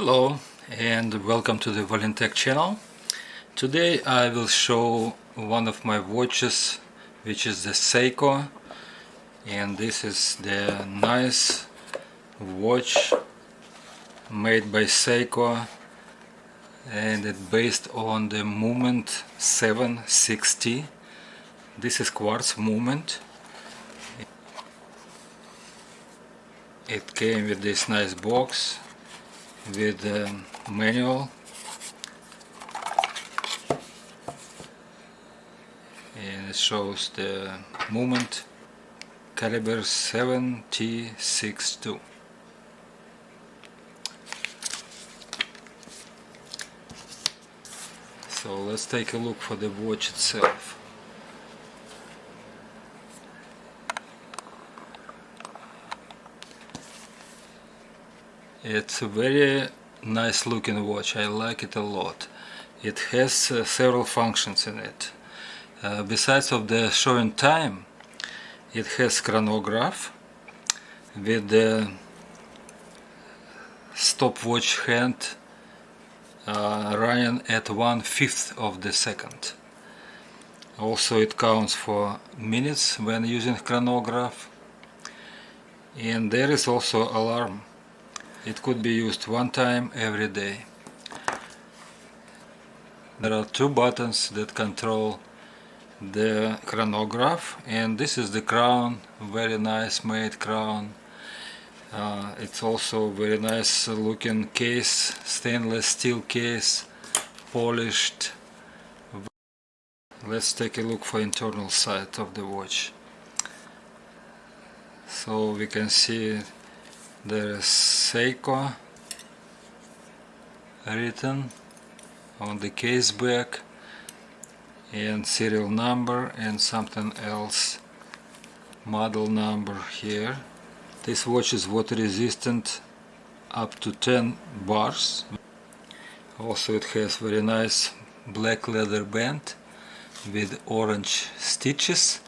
Hello and welcome to the Volintech channel. Today I will show one of my watches, which is the Seiko, and this is the nice watch made by Seiko, and it's based on the movement 760. This is quartz movement. It came with this nice box with the manual, and it shows the movement caliber 7T62. So let's take a look for the watch itself. It's a very nice looking watch. I like it a lot. It has several functions in it. Besides of the showing time, it has chronograph with the stopwatch hand running at 1/5 of the second. Also it counts for minutes when using chronograph, and there is also alarm. It could be used one time every day. There are two buttons that control the chronograph, and this is the crown, very nice made crown. It's also very nice looking case, stainless steel case, polished. Let's take a look for internal side of the watch. So we can see there is Seiko written on the case back, and serial number and something else, model number here. This watch is water resistant up to 10 bars. Also it has very nice black leather band with orange stitches,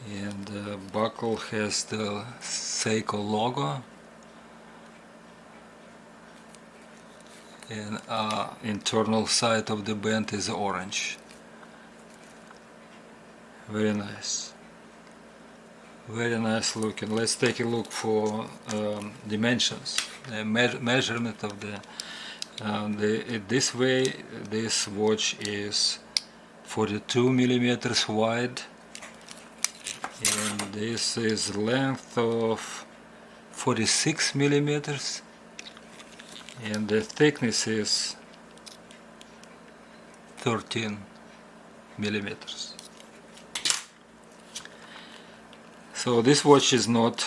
and the buckle has the Seiko logo, and internal side of the band is orange. Very nice, very nice looking. Let's take a look for dimensions, the measurement of this way. This watch is 42 millimeters wide, and this is length of 46 millimeters, and the thickness is 13 millimeters. So this watch is not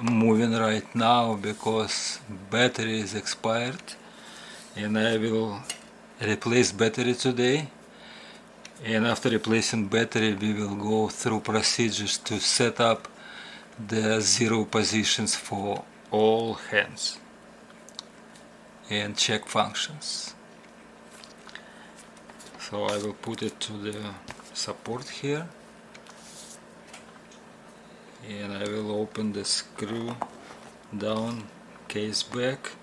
moving right now because battery is expired, and I will replace battery today. And after replacing battery, we will go through procedures to set up the zero positions for all hands and check functions. So I will put it to the support here, and I will open the screw down case back.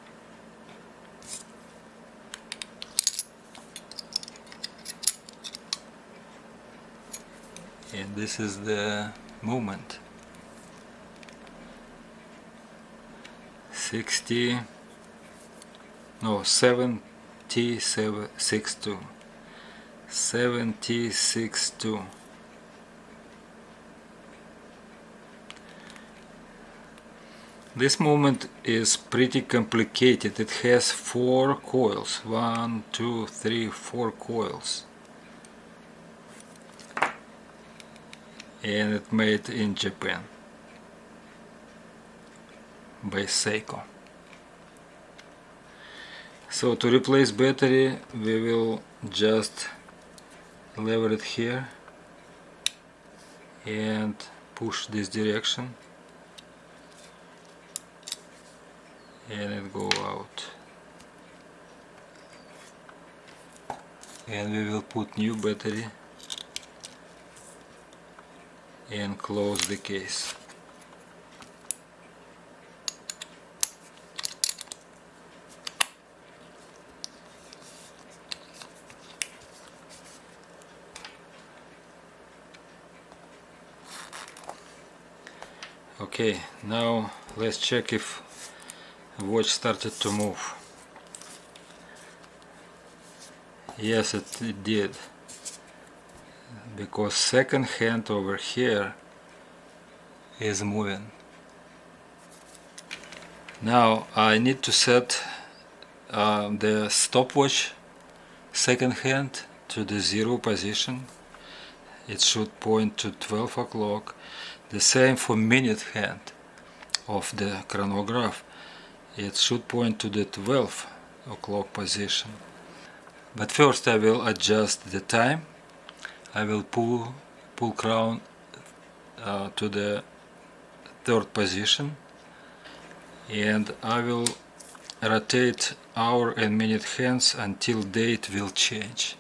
And this is the movement 7T62. This movement is pretty complicated. It has 4 coils, 1, 2, 3, 4 coils, and it's made in Japan by Seiko. So to replace battery, we will just lever it here and push this direction, and it go out, and we will put new battery and close the case. Okay, now let's check if watch started to move. Yes, it did, because second hand over here is moving. Now I need to set the stopwatch second hand to the 0 position. It should point to 12 o'clock. The same for minute hand of the chronograph. It should point to the 12 o'clock position. But first I will adjust the time. I will pull crown to the 3rd position, and I will rotate hour and minute hands until date will change.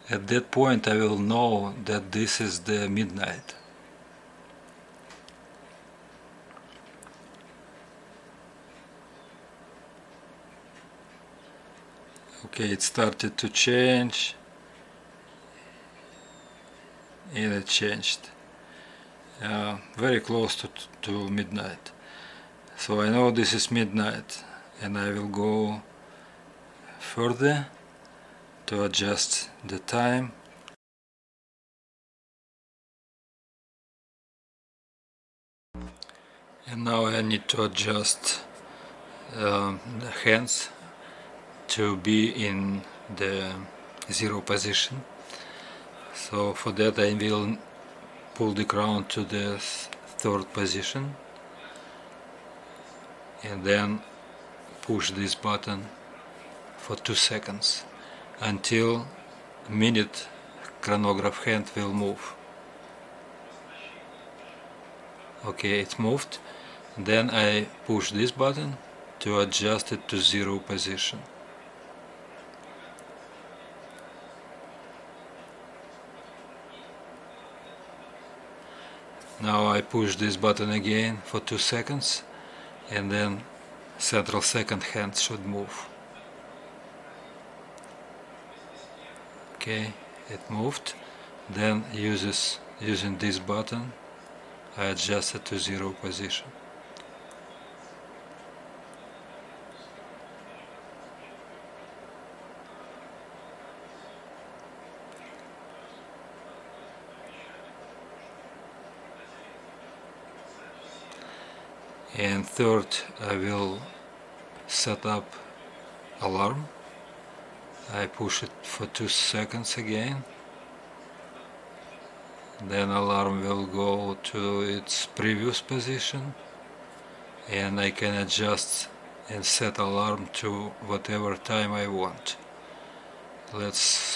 At that point I will know that this is the midnight. Okay, it started to change, and it changed very close to midnight. So I know this is midnight, and I will go further to adjust the time. And now I need to adjust the hands to be in the 0 position. So for that I will pull the crown to the 3rd position and then push this button for 2 seconds until minute chronograph hand will move. Okay, it moved. Then I push this button to adjust it to 0 position. Now I push this button again for 2 seconds, and then central second hand should move. Okay, it moved. Then using this button I adjust it to 0 position. And third, I will set up alarm. I push it for 2 seconds again. Then alarm will go to its previous position, and I can adjust and set alarm to whatever time I want. Let's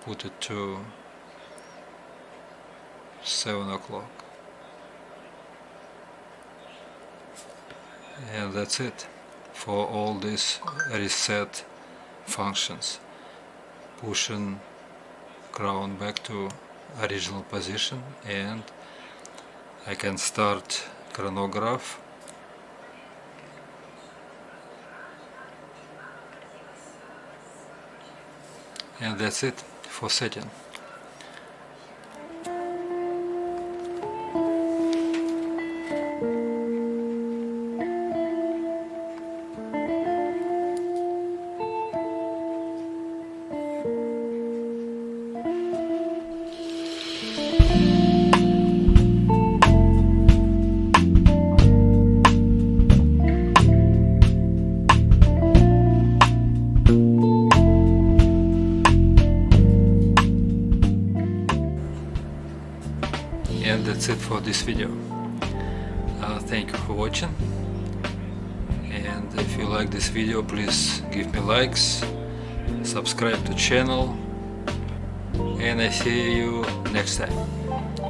put it to 7 o'clock. And that's it for all these reset functions. Pushing crown back to original position, and I can start chronograph. And that's it for setting. And that's it for this video. Thank you for watching, and if you like this video, please give me likes, subscribe to channel, and I see you next time.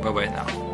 Bye bye now.